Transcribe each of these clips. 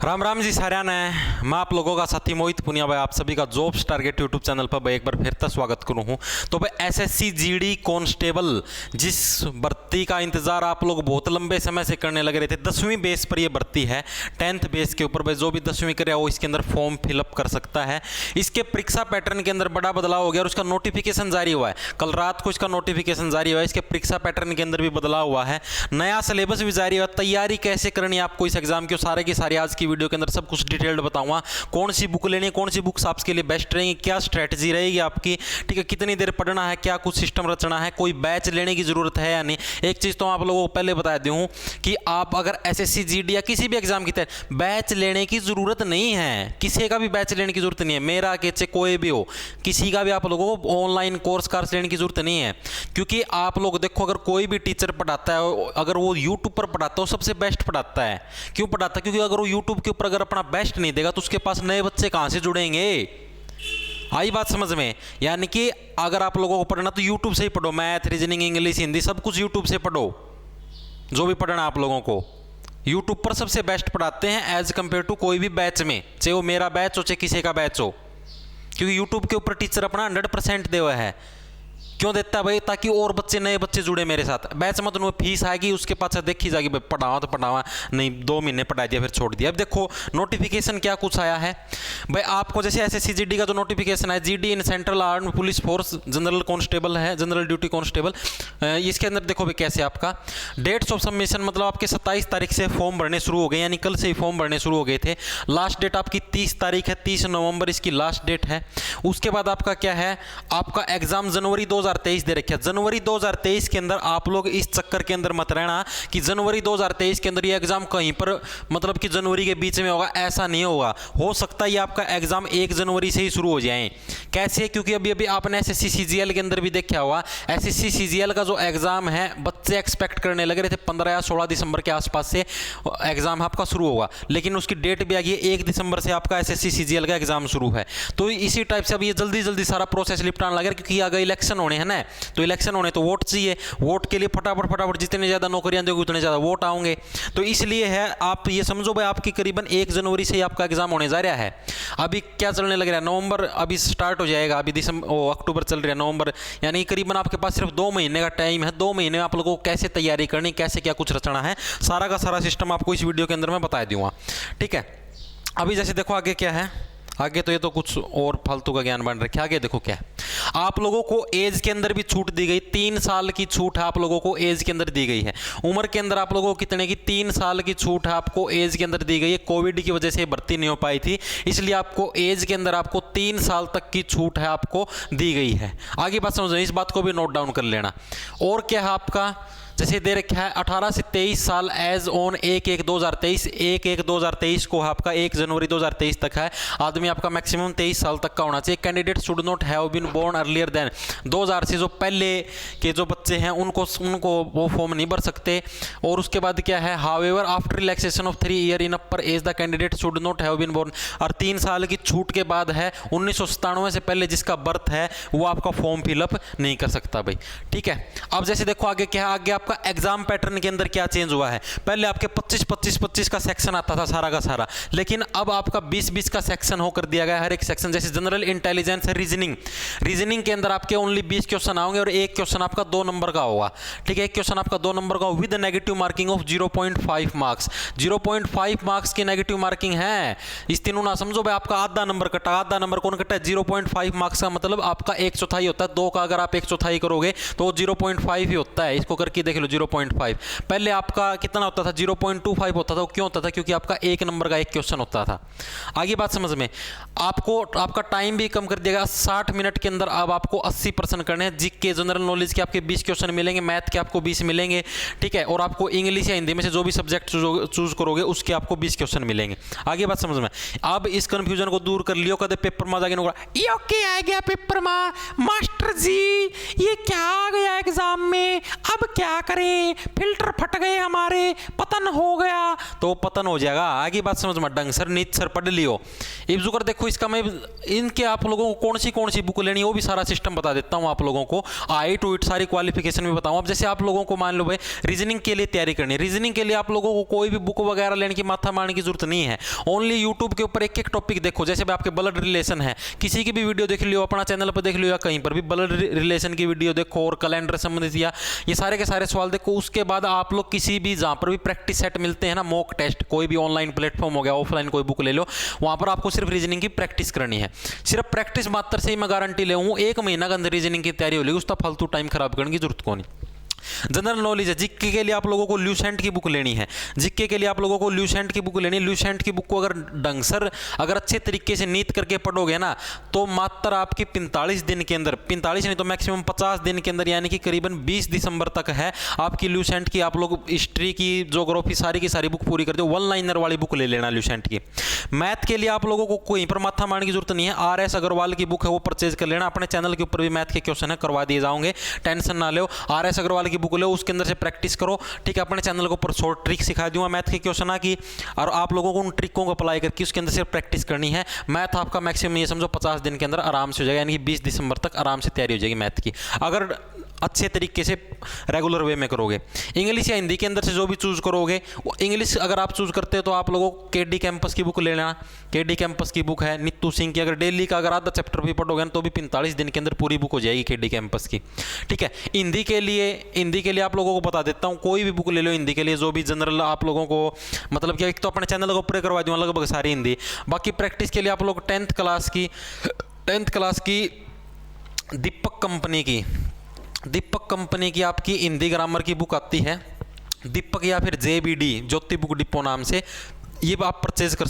राम राम जी साਰਿਆਂ ने मैं आप लोगों का साथी मोहित पुनिया भाई आप सभी का जॉब्स टारगेट यूट्यूब चैनल पर भाई एक बार फिर से स्वागत करूँ हूँ। तो भाई एसएससी जीडी कांस्टेबल जिस भर्ती का इंतजार आप लोग बहुत लंबे समय से करने लगे रहे थे, 10वीं बेस पर यह भर्ती है, 10th बेस के ऊपर भाई जो भी 10वीं करे वो इसके अंदर फॉर्म फिलअप कर सकता है। इसके परीक्षा पैटर्न के अंदर बड़ा बदलाव हो गया और उसका नोटिफिकेशन जारी हुआ है, कल रात को इसका नोटिफिकेशन जारी हुआ है। इसके परीक्षा पैटर्न के अंदर भी बदलाव हुआ है, नया सिलेबस भी जारी हुआ। तैयारी कैसे करनी है आपको इस एग्जाम की सारे की सारी आज की वीडियो के अंदर सब कुछ डिटेल्ड बताऊंगा। कौन सी बुक लेनी है, कौन सी बुक्स आपके लिए बेस्ट रहेंगी, क्या स्ट्रेटजी रहेगी आपकी, ठीक है, कितनी देर पढ़ना है, क्या कुछ सिस्टम रचना है, कोई बैच लेने की जरूरत है या नहीं। एक चीज तो आप लोगों को पहले बता दूं कि आप अगर एसएससी जीडी या किसी भी एग्जाम की तैयारी, बैच लेने की जरूरत नहीं है, किसी का भी बैच लेने की जरूरत नहीं है, मेरा के कोई भी हो, किसी का भी आप लोगों को ऑनलाइन कोर्स लेने की जरूरत नहीं है। क्योंकि आप लोग देखो, अगर कोई भी टीचर पढ़ाता है, अगर वो यूट्यूब पर पढ़ाता है, सबसे बेस्ट पढ़ाता है। क्यों पढ़ाता है? क्योंकि अगर वो यूट्यूब के ऊपर अगर अपना बेस्ट नहीं देगा तो उसके पास नए बच्चे कहां से जुड़ेंगे। आई बात समझ में? यानी कि अगर आप लोगों को पढ़ना तो यूट्यूब से ही पढ़ो, मैथ, रीजनिंग, इंग्लिश, हिंदी सब कुछ यूट्यूब से पढ़ो। जो भी पढ़ना आप लोगों को यूट्यूब पर सबसे बेस्ट पढ़ाते हैं एज कंपेयर टू कोई भी बैच में, चाहे वो मेरा बैच हो चाहे किसी का बैच हो। क्योंकि यूट्यूब के ऊपर टीचर अपना 100% दे हुआ है। क्यों देता है भाई? ताकि और बच्चे, नए बच्चे जुड़े मेरे साथ। बैच मत उनमें फीस आएगी, उसके पास देखी जाएगी भाई पढ़ावा तो पढ़ावा नहीं, 2 महीने पढ़ा दिया फिर छोड़ दिया। अब देखो नोटिफिकेशन क्या कुछ आया है भाई आपको। जैसे एसएससी जीडी का जो नोटिफिकेशन है, GD in central armed police force general constable है, जनरल ड्यूटी कांस्टेबल। इसके अंदर देखो भाई कैसे आपका डेट्स ऑफ सबमिशन, मतलब आपके 27 तारीख से फॉर्म भरने शुरू हो गए, यानी कल से ही फॉर्म भरने शुरू हो गए थे। लास्ट डेट आपकी 30 तारीख है, 30 नवंबर इसकी लास्ट डेट है। उसके बाद आपका क्या है, आपका एग्जाम जनवरी 2023 दे रखा है। जनवरी 2023 के अंदर आप लोग इस चक्कर के अंदर मत रहना कि जनवरी 2023 के अंदर ये एग्जाम कहीं पर, मतलब कि जनवरी के बीच में होगा, ऐसा नहीं होगा। हो सकता है ये आपका एग्जाम 1 जनवरी से ही शुरू हो जाए। कैसे? क्योंकि अभी अभी आपने एसएससी सीजीएल के अंदर भी देखा हुआ, एसएससी सीजीएल का जो एग्जाम है बच्चे एक्सपेक्ट करने लग रहे थे 15 या 16 दिसंबर के आसपास से एग्जाम आपका शुरू होगा, लेकिन उसकी डेट भी आ गई 1 दिसंबर से आपका एसएससी सीजीएल का एग्जाम शुरू है। तो इसी टाइप से अब ये जल्दी जल्दी सारा प्रोसेस निपटाने लगे, क्योंकि आगे इलेक्शन होने हैं ना, तो इलेक्शन होने तो वोट चाहिए, वोट के लिए फटाफट जितने ज़्यादा नौकरियां दोगे उतने ज़्यादा वोट आएंगे। तो इसलिए है, आप ये समझो भाई आपकी करीबन 1 जनवरी से ही आपका एग्जाम होने जा रहा है। अभी क्या चलने लग रहा है, नवंबर अभी स्टार्ट हो जाएगा, अभी अक्टूबर चल रहा है, नवंबर, यानी करीबन आपके पास सिर्फ 2 महीने का टाइम है। 2 महीने में आप लोगों को कैसे तैयारी करनी, कैसे क्या कुछ रचना है, सारा का सारा सिस्टम आपको इस वीडियो के अंदर मैं बता दूंगा, ठीक है। अभी जैसे देखो आगे क्या है, आगे तो ये तो कुछ और फालतू का ज्ञान बन रखा है। आगे देखो क्या है, आप लोगों को एज के अंदर भी छूट दी गई, 3 साल की छूट आप लोगों को एज के अंदर दी गई है। उम्र के अंदर आप लोगों को कितने की, 3 साल की छूट आपको एज के अंदर दी गई है। कोविड की वजह से भर्ती नहीं हो पाई थी, इसलिए आपको एज के अंदर आपको 3 साल तक की छूट है आपको दी गई है। आगे बात समझ, इस बात को भी नोट डाउन कर लेना। और क्या है आपका, जैसे दे रखा है 18 से 23 साल एज ऑन 1/1/2023, 1/1/2023 को आपका 1 जनवरी 2023 तक है। आदमी आपका मैक्सिमम 23 साल तक का होना चाहिए। Candidate should not have been born earlier than 2000 से जो पहले के जो बच्चे हैं उनको वो फॉर्म नहीं भर सकते। और उसके बाद क्या है, however after relaxation of 3 year in upper age the candidate should not have been born. और 3 साल की छूट के बाद है 1997 से पहले जिसका बर्थ है वो आपका फॉर्म फिलअप नहीं कर सकता भाई, ठीक है। अब जैसे देखो आगे क्या है, आगे आपका एग्जाम पैटर्न के अंदर क्या चेंज हुआ है। पहले आपके 25 का सेक्शन आता था सारा का सारा, लेकिन अब आपका 20 का सेक्शन होकर दिया गया हर एक सेक्शन। जैसे जनरल इंटेलिजेंस है, रीजनिंग के अंदर आपके ओनली 20 क्वेश्चन आएंगे और एक क्वेश्चन आपका 2 नंबर का होगा, ठीक है। एक क्वेश्चन आपका 2 नंबर का with negative marking of 0.5 marks. 0.5 marks की नेगेटिव मार्किंग है। इस तीनों ना समझो भाई, आपका आधा नंबर कटा। आधा नंबर कौन कटा है? 0.5 मार्क्स का मतलब आपका 1/4 होता है। 2 का अगर आप 1/4 करोगे तो 0.5 ही होता है। इसको करके देख लो 0.5। पहले आपका कितना होता था? 0.25 होता था। वो क्यों होता था? क्योंकि आपका 1 नंबर का एक क्वेश्चन होता था। आगे बात समझ में, आपको आपका टाइम भी कम कर दिया 60 मिनट के अंदर। अब आपको 80% करने हैं। जीके जनरल नॉलेज के आपके 20 क्वेश्चन मिलेंगे, मैथ के आपको 20 मिलेंगे, ठीक है। और आपको इंग्लिश या हिंदी में से जो भी सब्जेक्ट चूज करोगे उसके आपको 20 क्वेश्चन मिलेंगे। आगे बात समझ में, अब इस कंफ्यूजन को दूर कर लियो। कदे पेपर में जाके ये आ गया पेपर में मास्टर सर जी ये क्या आ गया एग्जाम में, अब क्या करें, फिल्टर फट गए हमारे, पतन हो गया। तो पतन हो जाएगा, आगे बात समझ मत ढंग सर, नीच सर पढ़ लियो। इब्जुकर देखो इसका मैं इनके आप लोगों को कौन सी बुक लेनी है वो भी सारा सिस्टम बता देता हूँ आप लोगों को, आई टू इट सारी क्वालिफिकेशन भी बताऊँ। अब जैसे आप लोगों को मान लो भाई रीजनिंग के लिए तैयारी करनी है, रीजनिंग के लिए आप लोगों को कोई भी बुक वगैरह लेने की माथा मारने की जरूरत नहीं है, ओनली यूट्यूब के ऊपर एक एक टॉपिक देखो। जैसे भी आपके ब्लड रिलेशन है, किसी की भी वीडियो देख लियो, अपना चैनल पर देख लियो या कहीं पर भी ब्लड रिलेशन की वीडियो देखो, और कैलेंडर संबंधित या ये सारे के सारे सवाल देखो। उसके बाद आप लोग किसी भी जहाँ पर भी प्रैक्टिस सेट मिलते हैं ना, मॉक टेस्ट, कोई भी ऑनलाइन प्लेटफॉर्म हो गया, ऑफलाइन कोई बुक ले लो, वहाँ पर आपको सिर्फ रीजनिंग की प्रैक्टिस करनी है। सिर्फ प्रैक्टिस मात्र से ही मैं गारंटी ले हूँ 1 महीना के अंदर रीजनिंग की तैयारी हो लेगी, उसका फालतू टाइम खराब करने की जरूरत को नहीं। जनरल नॉलेज है, जीके के लिए आप लोगों को ल्यूसेंट की बुक लेनी है, जीके के लिए आप लोगों को ल्यूसेंट की बुक लेनी है। ल्यूसेंट की बुक को अगर ढंग सर अगर अच्छे तरीके से नीट करके पढ़ोगे ना, तो मात्र आपकी 45 दिन के अंदर, 45 नहीं तो मैक्सिमम 50 दिन के अंदर, यानी कि करीबन 20 दिसंबर तक है आपकी ल्यूसेंट की। आप लोग हिस्ट्री की, ज्योग्राफी, सारी की सारी बुक पूरी कर दो। 1 लाइनर वाली बुक ले लेना ल्यूसेंट की। मैथ के लिए आप लोगों को कोई पर माथा मारने की जरूरत नहीं है, RS अग्रवाल की बुक है वो परचेज कर लेना। अपने चैनल के ऊपर भी मैथ के क्वेश्चन है करवा दिए जाओगे, टेंशन ना लो। RS अग्रवाल की बुक लो, उसके अंदर से प्रैक्टिस करो, ठीक है। अपने चैनल के ऊपर शॉर्ट ट्रिक सिखा दूंगा मैथ के क्वेश्चन की, और आप लोगों को उन ट्रिकों को अप्लाई करके उसके अंदर से प्रैक्टिस करनी है। मैथ आपका मैक्सिमम ये समझो 50 दिन के अंदर आराम से हो जाएगा, यानी कि 20 दिसंबर तक आराम से तैयारी हो जाएगी मैथ की, अगर अच्छे तरीके से रेगुलर वे में करोगे। इंग्लिश या हिंदी के अंदर से जो भी चूज करोगे, इंग्लिश अगर आप चूज करते हो तो आप लोगों को केडी कैंपस की बुक ले लेना। केडी कैंपस की बुक है नीतू सिंह की, अगर डेली का अगर आधा चैप्टर भी पढ़ोगे ना तो भी 45 दिन के अंदर पूरी बुक हो जाएगी केडी कैंपस की, ठीक है। हिंदी के लिए आप लोगों को बता देता हूँ, कोई भी बुक ले लो हिंदी के लिए, जो भी जनरल आप लोगों को मतलब कि एक तो अपने चैनल को ऊपर करवा दूँगा लगभग सारी हिंदी। बाकी प्रैक्टिस के लिए आप लोग 10th क्लास की दीपक कंपनी की आपकी हिंदी ग्रामर की बुक आती है, दीपक या फिर JBD ज्योति बुक डिपो नाम से, ये आप परचेज कर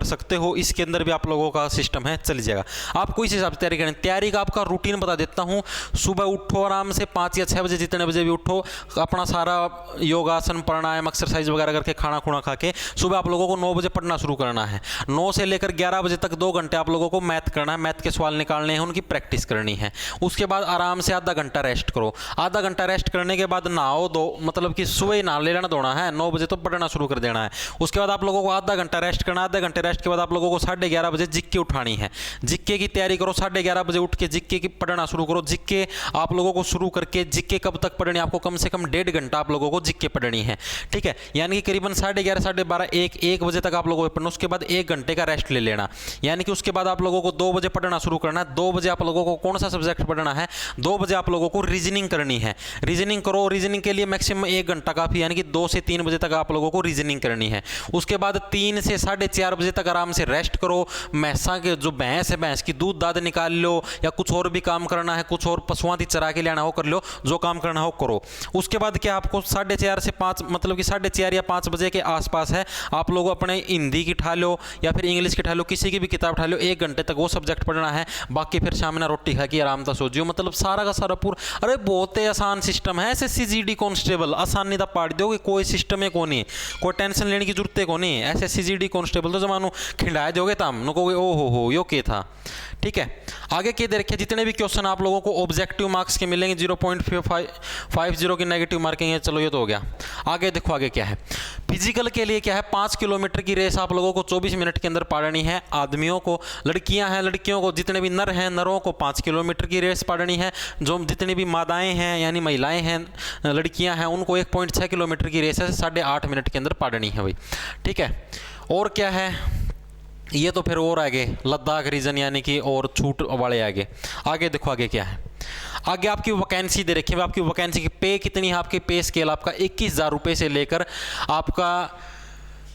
सकते हो। इसके अंदर भी आप लोगों का सिस्टम है, चल जाएगा। आपको इस हिसाब से तैयारी करनी। तैयारी का आपका रूटीन बता देता हूँ। सुबह उठो आराम से 5 या 6 बजे, जितने बजे भी उठो, अपना सारा योगासन, प्राणायाम, एक्सरसाइज वगैरह करके खाना खुना खा के सुबह आप लोगों को 9 बजे पढ़ना शुरू करना है। 9 से लेकर 11 बजे तक 2 घंटे आप लोगों को मैथ करना है, मैथ के सवाल निकालने हैं, उनकी प्रैक्टिस करनी है। उसके बाद आराम से आधा घंटा रेस्ट करो। आधा घंटा रेस्ट करने के बाद नहाओ दो, मतलब कि सुबह ही नहा लेना धोना है, 9 बजे तो पढ़ना शुरू कर देना है। उसके बाद आप लोगों को आधा घंटा रेस्ट करना। आधे घंटे रेस्ट के बाद आप लोगों को 11:30 बजे जिक्के उठानी है। जिक्के की तैयारी करो, 11:30 बजे उठ के जिक्के की पढ़ना शुरू करो। जिक्के आप लोगों को शुरू करके, जिक्के कब तक पढ़नी, आपको कम से कम 1.5 घंटा आप लोगों को जिक्के पढ़नी है, ठीक है। यानी कि करीबन 11:30, 12:30, 1 बजे तक आप लोगों को पढ़ना। उसके बाद 1 घंटे का रेस्ट ले लेना, यानी कि उसके बाद आप लोगों को 2 बजे पढ़ना शुरू करना है। 2 बजे आप लोगों को कौन सा सब्जेक्ट पढ़ना है? 2 बजे आप लोगों को रीजनिंग करनी है। रीजनिंग करो, रीजनिंग के लिए मैक्सिमम 1 घंटा काफी, यानी कि 2 से 3 बजे तक आप लोगों को रीजनिंग करनी है। उसके बाद 3 से 4:30 बजे तक आराम से रेस्ट करो। भैंसा के जो भैंस है, भैंस की दूध दाद निकाल लो, या कुछ और भी काम करना है, कुछ और पशुओं की चरा के लाना हो कर लो, जो काम करना हो करो। उसके बाद क्या आपको 4:30 से 5, मतलब कि 4:30 या 5 बजे के आसपास है, आप लोग अपने हिंदी की उठा लो या फिर इंग्लिश की उठा लो, किसी की भी किताब उठा लो, 1 घंटे तक वो सब्जेक्ट पढ़ना है। बाकी फिर शाम में रोटी खा के आराम से सो जियो। मतलब सारा का सारा पूरा, अरे बहुत ही आसान सिस्टम है। SSC GD कांस्टेबल आसानी दा पाड़ दोगे, कोई सिस्टम है को नहीं, कोई टेंशन लेने की जरूरत है को नहीं। SSC GD कांस्टेबल तो जमानो खिंडाया दोगे तो हम कहोगे ओ हो यो के था, ठीक है। आगे के दे रखे जितने भी क्वेश्चन आप लोगों को ऑब्जेक्टिव मार्क्स के मिलेंगे, 0.50 की नेगेटिव मार्किंग है। चलो ये तो हो गया। आगे देखो आगे क्या है। फिजिकल के लिए क्या है, 5 किलोमीटर की रेस आप लोगों को 24 मिनट के अंदर पाड़नी है। आदमियों को, लड़कियां हैं, लड़कियों को, जितने भी नर हैं, नरों को 5 किलोमीटर की रेस पाड़नी है। जो जितनी भी मादाएं हैं यानी महिलाएं हैं, लड़कियां हैं, उनको 1.6 किलोमीटर की रेस है 8.5 मिनट के अंदर पाड़नी है भाई, ठीक है। और क्या है, ये तो फिर और आगे लद्दाख रीजन यानी कि और छूट वाले आगे। आगे देखो आगे क्या है। आगे आपकी वैकेंसी दे रखी है। आपकी वैकेंसी की पे कितनी है, आपकी पे स्केल आपका 21,000 रुपये से लेकर आपका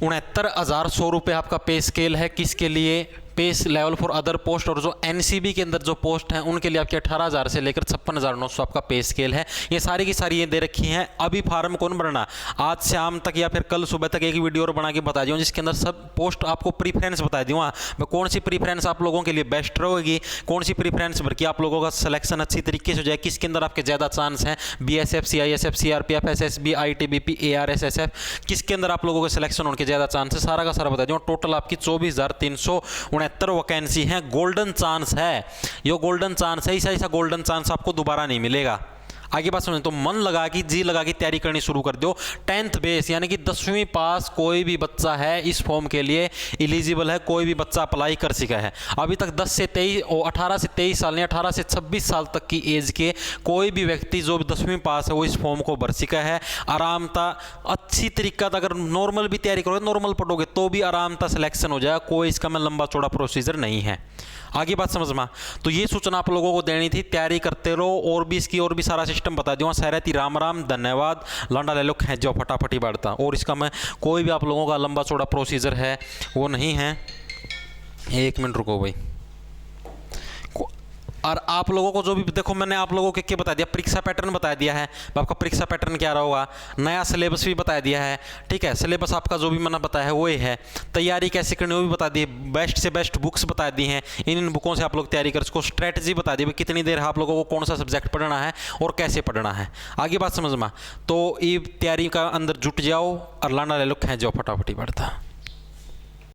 69,100 रुपये आपका पे स्केल है। किसके लिए? पे लेवल फॉर अदर पोस्ट। और जो NCB के अंदर जो पोस्ट हैं उनके लिए आपके 18,000 से लेकर 56,900 आपका पे स्केल है। ये सारी की सारी ये दे रखी हैं। अभी फार्म कौन भरना, आज शाम तक या फिर कल सुबह तक एक वीडियो और बना के बता दूँ जिसके अंदर सब पोस्ट आपको प्रीफ्रेंस बता दूँ। मैं कौन सी प्रीफ्रेंस आप लोगों के लिए बेस्ट रहेगी, कौन सी प्रीफ्रेंस भर के आप लोगों का सिलेक्शन अच्छी तरीके से हो जाए, किसके अंदर आपके ज़्यादा चांस हैं, BSF, CISF, CRPF, SSB, ITBP, ARS, SF, किसके अंदर आप लोगों के सिलेक्शन होने के ज़्यादा चांस है, सारा का सारा बता दूँ। टोटल आपकी 24,369 69 वैकेंसी हैं, गोल्डन चांस है, ये गोल्डन चांस है, ऐसा गोल्डन चांस आपको दोबारा नहीं मिलेगा। आगे बात समझ, तो मन लगा कि जी लगा कि तैयारी करनी शुरू कर दो। 10th बेस यानी कि 10वीं पास कोई भी बच्चा है इस फॉर्म के लिए एलिजिबल है, कोई भी बच्चा अप्लाई कर सका है। अभी तक 10 से 23 और 18 से 23 साल या 18 से 26 साल तक की एज के कोई भी व्यक्ति जो 10वीं पास है वो इस फॉर्म को भर सका है। आरामता अच्छी तरीका, अगर नॉर्मल भी तैयारी करोगे, नॉर्मल पढ़ोगे तो भी आरामता सिलेक्शन हो जाएगा, कोई इसका में लंबा चौड़ा प्रोसीजर नहीं है। आगे बात समझ में, तो ये सूचना आप लोगों को देनी थी, तैयारी करते रहो। और भी इसकी और भी सारा सिस्टम बता दूंगा। सहरती राम राम, धन्यवाद, लांडा ले लो, खेच जाओ फटाफट ही बढ़ता। और इसका मैं कोई भी आप लोगों का लंबा चौड़ा प्रोसीजर है वो नहीं है। 1 मिनट रुको भाई। और आप लोगों को जो भी देखो, मैंने आप लोगों को क्या बता दिया, परीक्षा पैटर्न बता दिया है, आपका परीक्षा पैटर्न क्या रहा होगा, नया सिलेबस भी बता दिया है, ठीक है। सिलेबस आपका जो भी मैंने बताया है वो ही है। तैयारी कैसे करनी वो भी बता दी, बेस्ट से बेस्ट बुक्स बता दी हैं, इन बुकों से आप लोग तैयारी कर सको। स्ट्रैटेजी बता दी, कितनी देर आप लोगों को कौन सा सब्जेक्ट पढ़ना है और कैसे पढ़ना है। आगे बात समझ में, तो ये तैयारी का अंदर जुट जाओ और लाना ले लो, खेच जाओ फटाफटी बढ़ता।